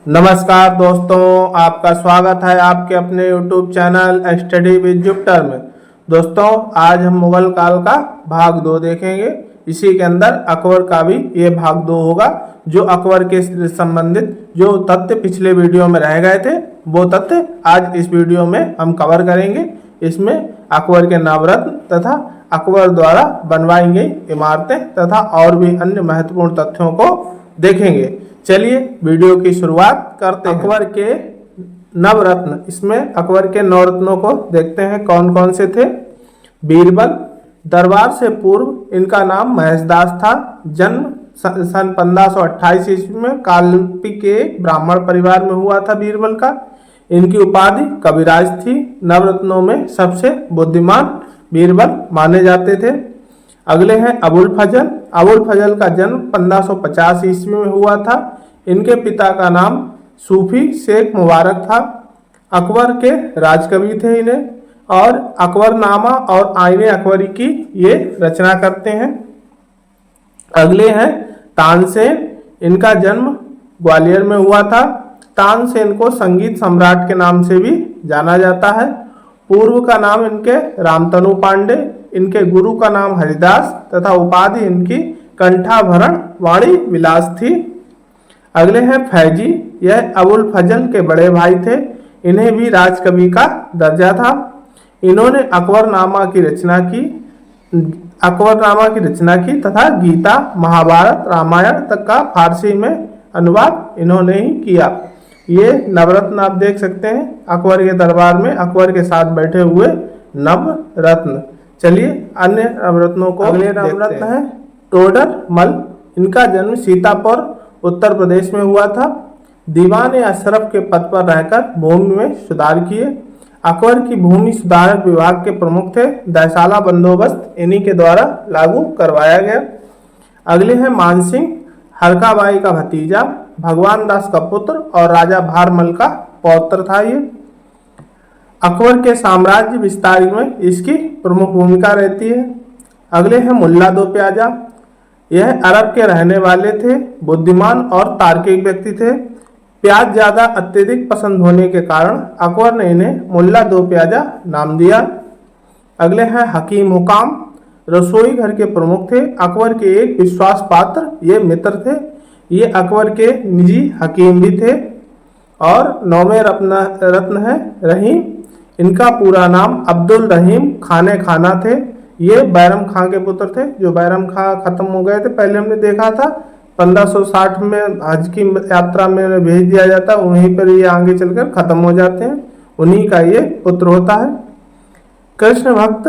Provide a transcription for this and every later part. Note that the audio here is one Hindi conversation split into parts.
नमस्कार दोस्तों, आपका स्वागत है आपके अपने YouTube channel study with Jupiter में। दोस्तों, आज हम मुगल काल का भाग 2 देखेंगे। इसी के अंदर अकबर का भी ये भाग 2 होगा। जो अकबर के संबंधित जो तथ्य पिछले वीडियो में रह गए थे, वो तथ्य आज इस वीडियो में हम कवर करेंगे। इसमें अकबर के नवरत्न तथा अकबर द्वारा बनवाई गई इमारतें तथा और भी अन्य महत्वपूर्ण तथ्यों को देखेंगे। चलिए वीडियो की शुरुआत करते हैं। अकबर के नवरत्न, इसमें अकबर के नवरत्नों को देखते हैं कौन कौन से थे। बीरबल, दरबार से पूर्व इनका नाम महेशदास था। जन्म सन 1528 ईस्वी में कालपी के ब्राह्मण परिवार में हुआ था बीरबल का। इनकी उपाधि कविराज थी। नवरत्नों में सबसे बुद्धिमान बीरबल माने जाते थे। अगले हैं अबुल फजल। अबुल फजल का जन्म 1550 ईस्वी में हुआ था। इनके पिता का नाम सूफी शेख मुबारक था। अकबर के राजकवि थे इन्हें, और अकबरनामा और आईने अकबरी की ये रचना करते हैं। अगले हैं तानसेन। इनका जन्म ग्वालियर में हुआ था। तानसेन को संगीत सम्राट के नाम से भी जाना जाता है। पूर्व का नाम इनके रामतनु पांडे, इनके गुरु का नाम हरिदास तथा उपाधि इनकी कंठाभरण वाणी विलास थी। अगले हैं फैजी। यह अबुल फजल के बड़े भाई थे। इन्हें भी राजकवि का दर्जा था। इन्होंने अकबरनामा की रचना की तथा गीता, महाभारत, रामायण तक का फारसी में अनुवाद इन्होंने ही किया। ये नवरत्न आप देख सकते हैं अकबर के दरबार में अकबर के साथ बैठे हुए नवरत्न। चलिए अन्य नवरत्नों को। अगले नवरत्न है टोडर मल। इनका जन्म सीतापुर उत्तर प्रदेश में हुआ था। दीवान अशरफ के पद पर रहकर भूमि में सुधार किए। अकबर की भूमि सुधारक विभाग के प्रमुख थे। दयसाला बंदोबस्त इन्हीं के द्वारा लागू करवाया गया। अगले हैं मानसिंह, हरकाबाई का भतीजा, भगवान दास का पुत्र और राजा भारमल का पौत्र था ये। अकबर के साम्राज्य विस्तार में इसकी प्रमुख भूमिका रहती है। अगले हैं मुल्ला दो प्याजा। यह अरब के रहने वाले थे। बुद्धिमान और तार्किक व्यक्ति थे। प्याज ज्यादा अत्यधिक पसंद होने के कारण अकबर ने इन्हें मुल्ला दो प्याजा नाम दिया। अगले हैं हकीम हुकाम। रसोई घर के प्रमुख थे। अकबर के एक विश्वास पात्र ये मित्र थे। ये अकबर के निजी हकीम भी थे। और नौवें रत्न है रहीम। इनका पूरा नाम अब्दुल रहीम खाने खाना थे। ये बैरम खां के पुत्र थे। जो बैरम खां खत्म हो गए थे, पहले हमने देखा था 1560 में हज की यात्रा में भेज दिया जाता, वहीं पर ये आगे चलकर खत्म हो जाते हैं। उन्हीं का ये पुत्र होता है। कृष्ण भक्त,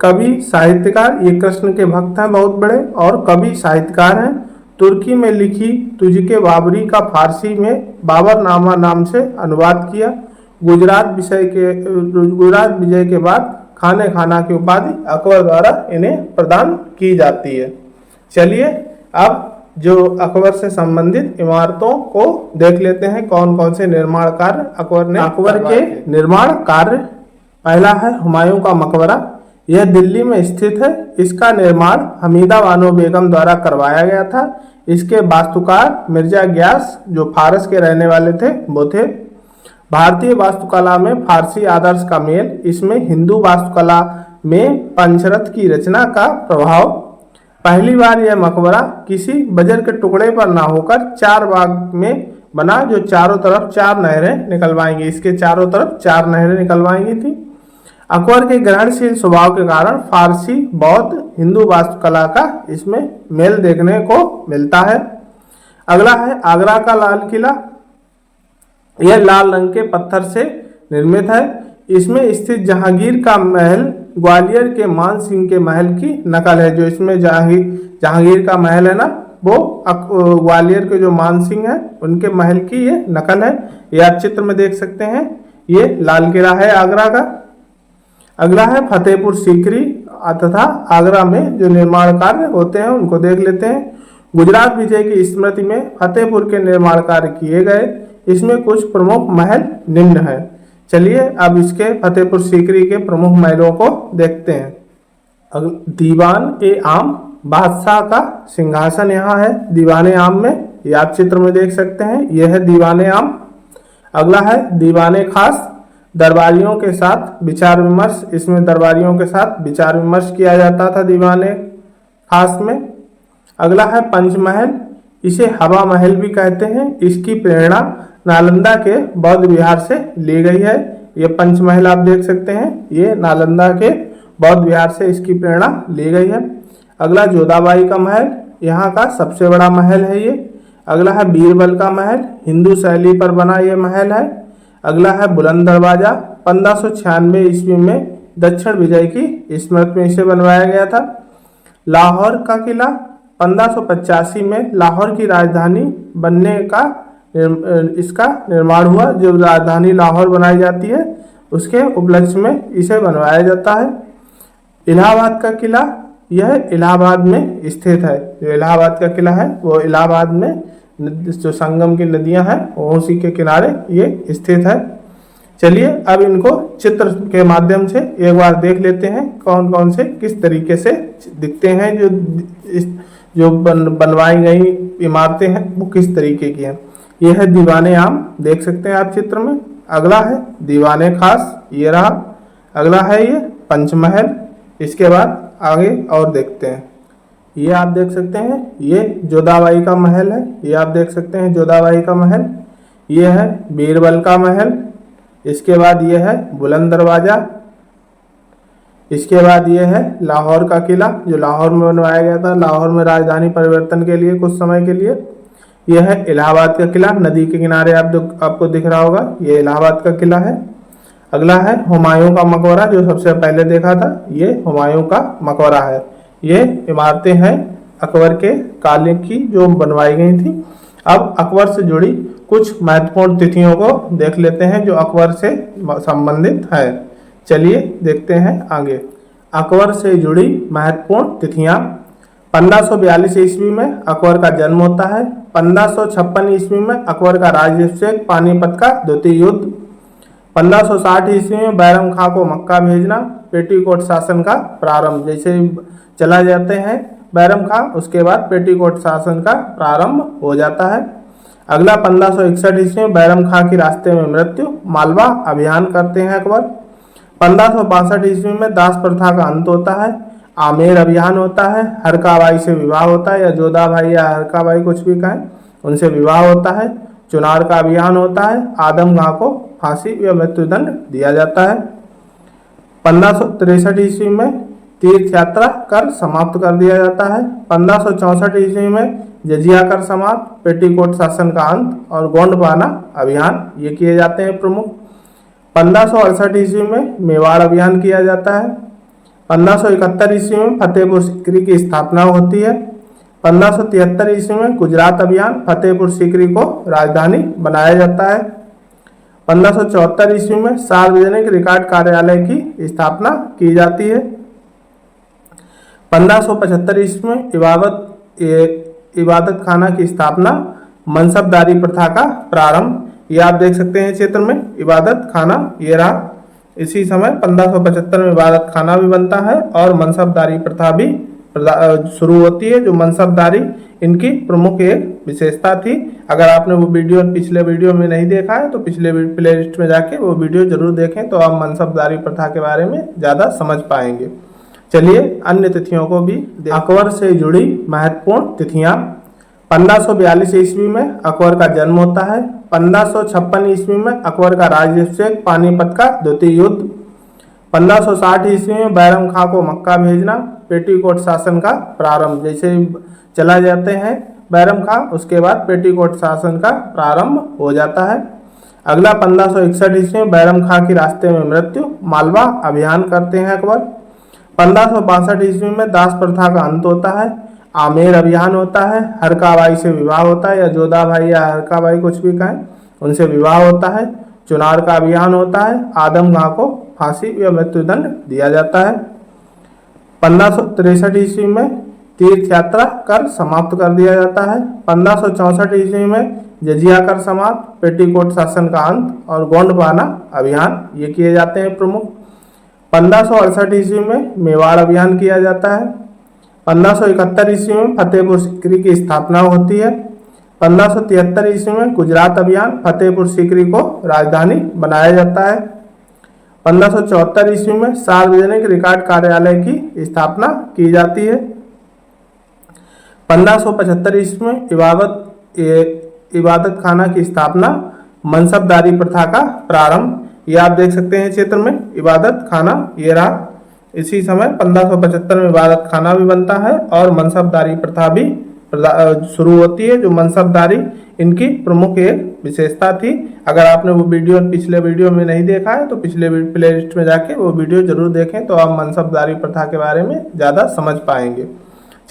कवि, साहित्यकार। ये कृष्ण के भक्त हैं बहुत बड़े और कवि साहित्यकार हैं। तुर्की में लिखी तुझके बाबरी का फारसी में बाबरनामा नाम से अनुवाद किया। गुजरात विजय के बाद खाने खाना की उपाधि अकबर द्वारा इन्हें प्रदान की जाती है। चलिए अब जो अकबर से संबंधित इमारतों को देख लेते हैं कौन कौन से निर्माण कार्य अकबर ने। अकबर के निर्माण कार्य, पहला है हुमायूं का मकबरा। यह दिल्ली में स्थित है। इसका निर्माण हमीदा बानो बेगम द्वारा करवाया गया था। इसके वास्तुकार मिर्जा ग्यास, जो फारस के रहने वाले थे, वो थे। भारतीय वास्तुकला में फारसी आदर्श का मेल, इसमें हिंदू वास्तुकला में पंचरथ की रचना का प्रभाव। पहली बार यह मकबरा किसी बजर के टुकड़े पर ना होकर 4 भाग में बना, जो चारों तरफ 4 नहरें निकलवाएंगी। इसके चारों तरफ 4 नहरें निकलवाएंगी थी। अकबर के ग्रहणशील स्वभाव के कारण फारसी, बौद्ध, हिंदू वास्तुकला का इसमें मेल देखने को मिलता है। अगला है आगरा का लाल किला। यह लाल रंग के पत्थर से निर्मित है। इसमें स्थित जहांगीर का महल ग्वालियर के मान सिंह के महल की नकल है। जो इसमें जहांगीर का महल है ना, वो ग्वालियर के जो मान सिंह है उनके महल की ये नकल है। ये आप चित्र में देख सकते हैं। ये लाल किला है आगरा का। अगला है फतेहपुर सीकरी तथा आगरा में जो निर्माण कार्य होते हैं उनको देख लेते हैं। गुजरात विजय की स्मृति में फतेहपुर के निर्माण कार्य किए गए। इसमें कुछ प्रमुख महल निम्न है। चलिए अब इसके फतेहपुर सीकरी के प्रमुख महलों को देखते हैं। दीवान ए आम, बादशाह का सिंहासन यहाँ है दीवान ए आम में। ये आप चित्र में देख सकते हैं। यह है दीवाने आम। अगला है दीवाने खास, दरबारियों के साथ विचार विमर्श। इसमें दरबारियों के साथ विचार विमर्श किया जाता था दीवाने खास में। अगला है पंचमहल, इसे हवा महल भी कहते हैं। इसकी प्रेरणा नालंदा के बौद्ध विहार से ली गई है। ये पंचमहल आप देख सकते हैं, ये नालंदा के बौद्ध विहार से इसकी प्रेरणा ली गई है। अगला जोधाबाई का महल, यहाँ का सबसे बड़ा महल है ये। अगला है बीरबल का महल, हिंदू शैली पर बना ये महल है। अगला है बुलंद दरवाजा, 1596 ईस्वी में दक्षिण विजय की स्मृति में इसे बनवाया गया था। लाहौर का किला, 1585 में लाहौर की राजधानी बनने का इसका निर्माण हुआ। जो राजधानी लाहौर बनाई जाती है उसके उपलक्ष्य में इसे बनवाया जाता है। इलाहाबाद का किला, यह इलाहाबाद में स्थित है। जो इलाहाबाद का किला है वो इलाहाबाद में जो संगम की नदियां हैं वो उसी के किनारे ये स्थित है। चलिए अब इनको चित्र के माध्यम से एक बार देख लेते हैं कौन कौन से किस तरीके से दिखते हैं। जो बनवाई गई इमारतें हैं वो किस तरीके की हैं। यह है दीवाने आम, देख सकते हैं आप चित्र में। अगला है दीवाने खास, ये रहा। अगला है ये पंचमहल। इसके बाद आगे और देखते हैं। ये आप देख सकते हैं, ये जोधाबाई का महल है। ये आप देख सकते हैं जोधाबाई का महल। ये है बीरबल का महल। इसके बाद ये है बुलंद दरवाजा। इसके बाद ये है लाहौर का किला, जो लाहौर में बनवाया गया था, लाहौर में राजधानी परिवर्तन के लिए कुछ समय के लिए। यह है इलाहाबाद का किला, नदी के किनारे आपको दिख रहा होगा, ये इलाहाबाद का किला है। अगला है हुमायूं का मकबरा, जो सबसे पहले देखा था, ये हुमायूं का मकबरा है। ये इमारतें हैं अकबर के काल की जो बनवाई गई थी। अब अकबर से जुड़ी कुछ महत्वपूर्ण तिथियों को देख लेते हैं जो अकबर से संबंधित है। चलिए देखते हैं आगे। अकबर से जुड़ी महत्वपूर्ण तिथियां, 1542 ईस्वी में अकबर का जन्म होता है। 1556 ईस्वी में अकबर का राज्याभिषेक, पानीपत का द्वितीय युद्ध। 1560 ईस्वी में बैरम खां को मक्का भेजना, पेटीकोट शासन का प्रारंभ। जैसे चला जाते हैं बैरम खां, उसके बाद पेटीकोट शासन का प्रारंभ हो जाता है। अगला 1561 ईस्वी में बैरम खां की रास्ते में मृत्यु, मालवा अभियान करते हैं अकबर। 1562 ईस्वी में दास प्रथा का अंत होता है, आमेर अभियान होता है, हरकाबाई से विवाह होता है, या जोधाबाई या हरकाबाई कुछ भी कहें, उनसे विवाह होता है। चुनार का अभियान होता है, आदम खां को फांसी या मृत्युदंड दिया जाता है। 1563 ईस्वी में तीर्थ यात्रा कर समाप्त कर दिया जाता है। 1564 ईस्वी में जजिया कर समाप्त, पेटीकोट शासन का अंत और गोंडवाना अभियान ये किए जाते हैं प्रमुख। 1568 ईस्वी में मेवाड़ अभियान किया जाता है। 1571 ईस्वी में फतेहपुर सीकरी की स्थापना होती है। 1573 ईस्वी में गुजरात अभियान, फतेहपुर सीकरी को राजधानी बनाया जाता है। 1574 ईस्वी में सार्वजनिक रिकॉर्ड कार्यालय की स्थापना की जाती है। 1575 ईस्वी में इबादत खाना की स्थापना, मनसबदारी प्रथा का प्रारंभ। ये आप देख सकते हैं चित्र में, इबादत खाना ये रहा। इसी समय 1575 में इबादत खाना भी बनता है और मनसबदारी प्रथा भी शुरू होती है। जो मनसबदारी इनकी प्रमुख एक विशेषता थी। अगर आपने वो वीडियो पिछले वीडियो में नहीं देखा है तो पिछले प्ले लिस्ट में जाके वो वीडियो जरूर देखें, तो आप मनसबदारी प्रथा के बारे में ज़्यादा समझ पाएंगे। चलिए अन्य तिथियों को भी। अकबर से जुड़ी महत्वपूर्ण तिथियां, 1542 ईस्वी में अकबर का जन्म होता है। 1556 ईस्वी में अकबर का राज्याभिषेक, पानीपत का द्वितीय युद्ध। 1560 ईस्वी में बैरम खां को मक्का भेजना, पेटीकोट शासन का प्रारंभ। जैसे चला जाते हैं बैरम खां, उसके बाद पेटीकोट शासन का प्रारंभ हो जाता है। अगला 1561 ईस्वी में बैरम खां की रास्ते में मृत्यु, मालवा अभियान करते हैं अकबर। 1562 ईस्वी में दास प्रथा का अंत होता है, आमेर अभियान होता है, हरकाबाई से विवाह होता है, या जोधाबाई या हरकाबाई कुछ भी कहें, उनसे विवाह होता है। चुनार का अभियान होता है, आदम खां को फांसी या मृत्युदंड दिया जाता है। 1563 ईस्वी में तीर्थ यात्रा कर समाप्त कर दिया जाता है। 1564 ईस्वी में जजिया कर समाप्त, पेटीकोट शासन का अंत और गोंडवाना अभियान ये किए जाते हैं प्रमुख। 1568 ईस्वी में मेवाड़ अभियान किया जाता है। 1571 ईस्वी में फतेहपुर सीकरी की स्थापना होती है। 1573 ईस्वी में गुजरात अभियान फतेहपुर सीकरी को राजधानी बनाया जाता है। 1574 ईस्वी में सार्वजनिक रिकॉर्ड कार्यालय की स्थापना की जाती है। 1575 ईस्वी में इबादत खाना की स्थापना, मनसबदारी प्रथा का प्रारंभ। ये आप देख सकते हैं चित्र में, इबादत खाना ये रहा। इसी समय 1575 में इबादत खाना भी बनता है और मनसबदारी प्रथा भी शुरू होती है। जो मनसबदारी इनकी प्रमुख एक विशेषता थी। अगर आपने वो वीडियो पिछले वीडियो में नहीं देखा है तो पिछले प्ले लिस्ट में जाके वो वीडियो जरूर देखें, तो आप मनसबदारी प्रथा के बारे में ज़्यादा समझ पाएंगे।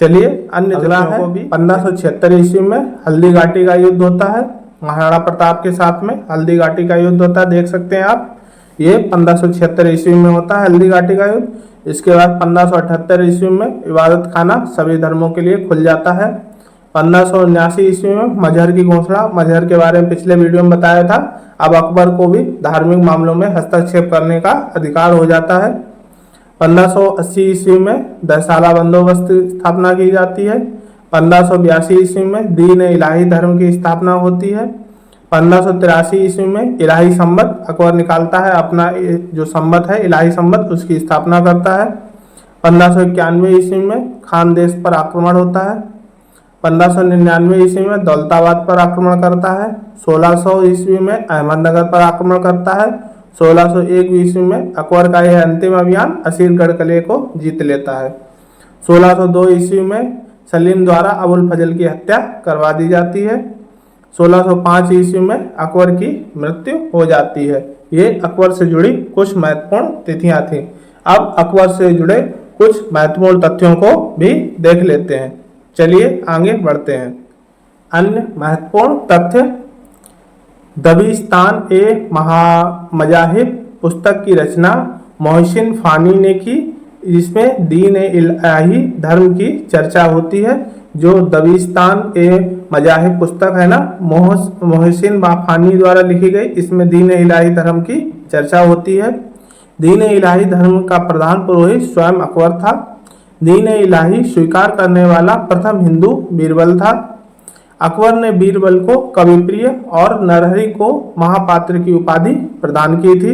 चलिए अन्य अगला है 1576 ईस्वी में हल्दी घाटी का युद्ध होता है। महाराणा प्रताप के साथ में हल्दी घाटी का युद्ध होता है, देख सकते हैं आप। ये 1576 ईस्वी में होता है हल्दी घाटी का युद्ध। इसके बाद 1578 ईस्वी में इबादत खाना सभी धर्मों के लिए खुल जाता है। 1579 ईस्वी में मजहर की घोषणा, मजहर के बारे में पिछले वीडियो में बताया था। अब अकबर को भी धार्मिक मामलों में हस्तक्षेप करने का अधिकार हो जाता है। 1580 ईस्वी में दशहरा बंदोबस्त स्थापना की जाती है। 1582 ईस्वी में दीन इलाही धर्म की स्थापना होती है। 1583 ईस्वी में इलाही संबत अकबर निकालता है, अपना जो संबत है इलाही संबत उसकी स्थापना करता है। 1591 ईस्वी में खानदेश पर आक्रमण होता है। 1599 ईस्वी में दौलताबाद पर आक्रमण करता है। 1600 ईस्वी में अहमदनगर पर आक्रमण करता है। 1601 ईस्वी में अकबर का यह अंतिम अभियान असीरगढ़ किले को जीत लेता है। 1602 ईस्वी में सलीम द्वारा अबुल फजल की हत्या करवा दी जाती है। 1605 ईस्वी में अकबर की मृत्यु हो जाती है। ये अकबर से जुड़ी कुछ महत्वपूर्ण तिथियां थी। अब अकबर से जुड़े कुछ महत्वपूर्ण तथ्यों को भी देख लेते हैं। चलिए आगे बढ़ते हैं। अन्य महत्वपूर्ण तथ्य, दबिस्तान ए मजाहिब पुस्तक की रचना मोहसिन फानी ने की, जिसमें दीन इलाही धर्म की चर्चा होती है। जो दबिस्तान ए मजाहिब पुस्तक है ना, मोहसिन फानी द्वारा लिखी गई, इसमें दीन इलाही धर्म की चर्चा होती है। दीन इलाही धर्म का प्रधान पुरोहित स्वयं अकबर था। दीन इलाही स्वीकार करने वाला प्रथम हिंदू बीरबल था। अकबर ने बीरबल को कविप्रिय और नरहरि को महापात्र की उपाधि प्रदान की थी।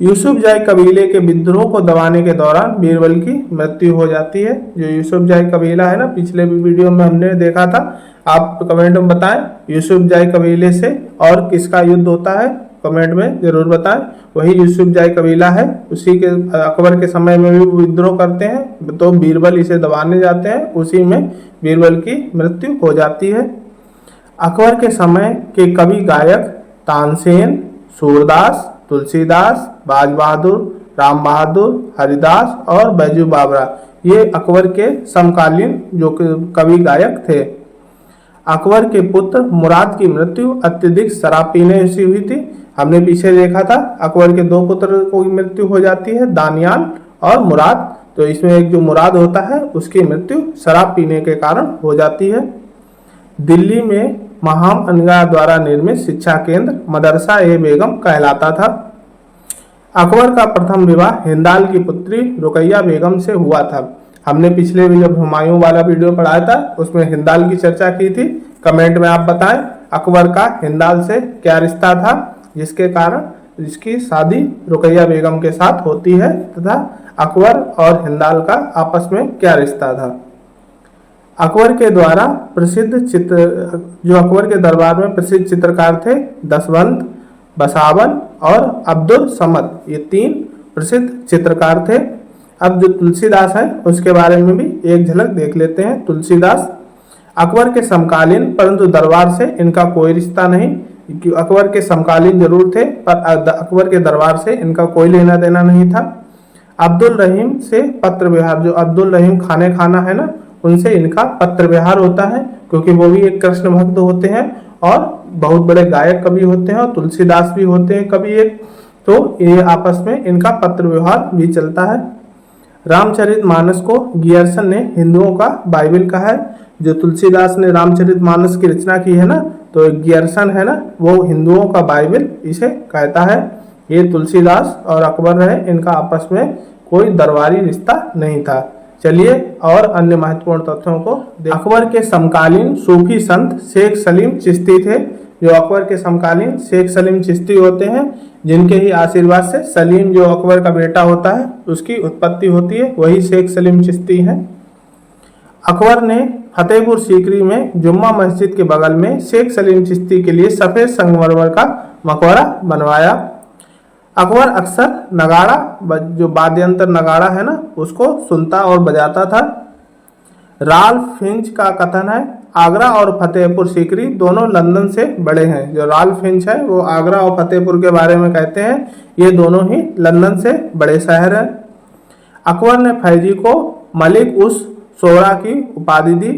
यूसुफजाई कबीले के विद्रोह को दबाने के दौरान बीरबल की मृत्यु हो जाती है। जो यूसुफजाई कबीला है ना, पिछले वीडियो में हमने देखा था, आप कमेंट में बताएं यूसुफजाई कबीले से और किसका युद्ध होता है, कमेंट में जरूर बताएं। वही यूसुफजाई कबीला है, उसी के अकबर के समय में भी विद्रोह करते हैं, तो बीरबल इसे दबाने जाते हैं, उसी में बीरबल की मृत्यु हो जाती है। अकबर के समय के कवि गायक तानसेन, सूरदास, तुलसीदास, बाज बहादुर, राम बहादुर, हरिदास और बैजू बावरा, ये अकबर के समकालीन जो कवि गायक थे। अकबर के पुत्र मुराद की मृत्यु अत्यधिक शराब पीने से हुई थी। हमने पीछे देखा था अकबर के दो पुत्र को मृत्यु हो जाती है, दानियाल और मुराद। तो इसमें एक जो मुराद होता है उसकी मृत्यु शराब पीने के कारण हो जाती है। दिल्ली में महाम अनगा द्वारा निर्मित शिक्षा केंद्र मदरसा ए बेगम कहलाता था। अकबर का प्रथम विवाह हिंदाल की पुत्री रुकैया बेगम से हुआ था। हमने पिछले भी जब हुमायूं वाला वीडियो पढ़ाया था उसमें हिंदाल की चर्चा की थी। कमेंट में आप बताएं अकबर का हिंदाल से क्या रिश्ता था, जिसके कारण इसकी शादी रुकैया बेगम के साथ होती है, तथा अकबर और हिंदाल का आपस में क्या रिश्ता था। अकबर के द्वारा प्रसिद्ध जो अकबर के दरबार में प्रसिद्ध चित्रकार थे दसवंत, बसावन और अब्दुल समद, ये तीन प्रसिद्ध चित्रकार थे। अब जो तुलसीदास है उसके बारे में भी एक झलक देख लेते हैं। तुलसीदास अकबर के समकालीन, परंतु दरबार से इनका कोई रिश्ता नहीं। अकबर के समकालीन जरूर थे पर अकबर के दरबार से इनका कोई लेना देना नहीं था। अब्दुल रहीम से पत्र व्यवहार, जो अब्दुल रहीम खाना है ना, उनसे इनका पत्र व्यवहार होता है, क्योंकि वो भी एक कृष्ण भक्त होते हैं और बहुत बड़े गायक कवि होते हैं, और तुलसीदास भी होते हैं कवि एक, तो ये आपस में इनका पत्र व्यवहार भी चलता है। रामचरितमानस को गियर्सन ने हिंदुओं का बाइबल कहा है। जो तुलसीदास ने रामचरितमानस की रचना की है ना, तो गियर्सन है ना, वो हिंदुओं का बाइबल इसे कहता है। ये तुलसीदास और अकबर रहे, इनका आपस में कोई दरबारी रिश्ता नहीं था। चलिए और अन्य महत्वपूर्ण तथ्यों को अकबर के समकालीन सूफी संत शेख सलीम चिश्ती थे। जो अकबर के समकालीन शेख सलीम चिश्ती होते हैं, जिनके ही आशीर्वाद से सलीम जो अकबर का बेटा होता है उसकी उत्पत्ति होती है, वही शेख सलीम चिश्ती हैं। अकबर ने फतेहपुर सीकरी में जुम्मा मस्जिद के बगल में शेख सलीम चिश्ती के लिए सफ़ेद संगमरमर का मकबरा बनवाया। अकबर अक्सर नगाड़ा, जो वाद्यंत्र नगाड़ा है ना, उसको सुनता और बजाता था। राल्फ फिंच का कथन है, आगरा और फतेहपुर सीकरी दोनों लंदन से बड़े हैं। जो राल्फ फिंच है वो आगरा और फतेहपुर के बारे में कहते हैं, ये दोनों ही लंदन से बड़े शहर हैं। अकबर ने फैजी को मलिक उस सोहरा की उपाधि दी।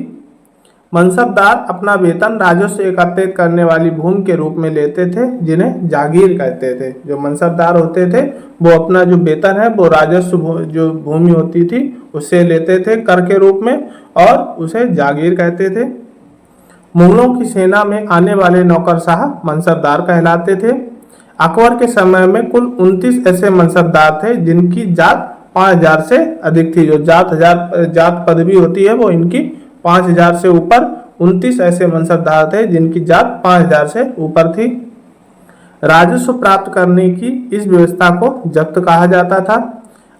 मनसबदार अपना वेतन राजस्व एकत्रित करने वाली भूमि के रूप में लेते थे, जिन्हें जागीर कहते थे। जो मनसबदार होते थे वो अपना जो वेतन है वो राजस्व जो भूमि होती थी उससे लेते थे कर के रूप में, और उसे जागीर कहते थे। मुगलों की सेना में आने वाले नौकरशाह मनसबदार कहलाते थे। अकबर के समय में कुल 29 ऐसे मनसबदार थे जिनकी जात 5000 से अधिक थी। जो जात पदवी होती है वो इनकी 5000 से ऊपर, 29 ऐसे मनसबदार थे जिनकी जात 5000 से ऊपर थी। राजस्व प्राप्त करने की इस व्यवस्था को जब्त कहा जाता था।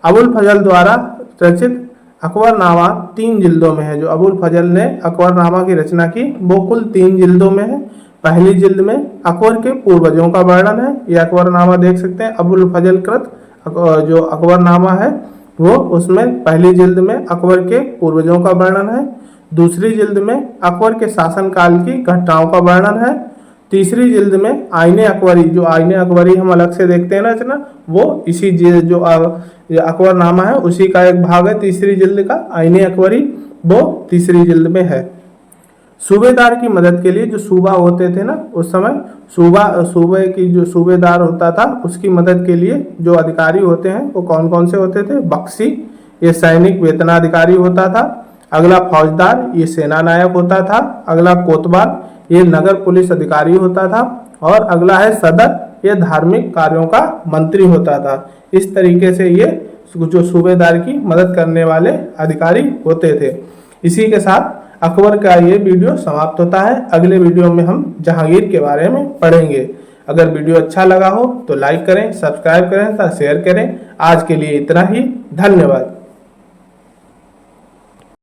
अबुल फजल द्वारा रचित अकबरनामा 3 जिल्दों में है। जो अबुल फजल ने अकबरनामा की रचना की वो कुल 3 जिल्दों में है। पहली जिल्द में अकबर के पूर्वजों का वर्णन है, यह अकबरनामा देख सकते हैं। अबुल फजल कृत जो अकबरनामा है वो उसमें पहली जिल्द में अकबर के पूर्वजों का वर्णन है। दूसरी जिल्द में अकबर के शासनकाल की घटनाओं का वर्णन है। तीसरी जिल्द में आईने अकबरी, जो आईने अकबरी हम अलग से देखते हैं ना रचना, वो इसी जो अकबरनामा है उसी का एक भाग है। तीसरी जिल्द का आईने अकबरी वो तीसरी जिल्द में है। सूबेदार की मदद के लिए जो सूबा होते थे ना उस समय, सूबे की जो सूबेदार होता था उसकी मदद के लिए जो अधिकारी होते हैं वो कौन कौन से होते थे? बख्शी, ये सैनिक वेतनाधिकारी होता था। अगला फौजदार, ये सेना नायक होता था। अगला कोतवाल, ये नगर पुलिस अधिकारी होता था। और अगला है सदर, ये धार्मिक कार्यों का मंत्री होता था। इस तरीके से ये जो सूबेदार की मदद करने वाले अधिकारी होते थे। इसी के साथ अकबर का ये वीडियो समाप्त होता है। अगले वीडियो में हम जहांगीर के बारे में पढ़ेंगे। अगर वीडियो अच्छा लगा हो तो लाइक करें, सब्सक्राइब करें तथा शेयर करें। आज के लिए इतना ही, धन्यवाद।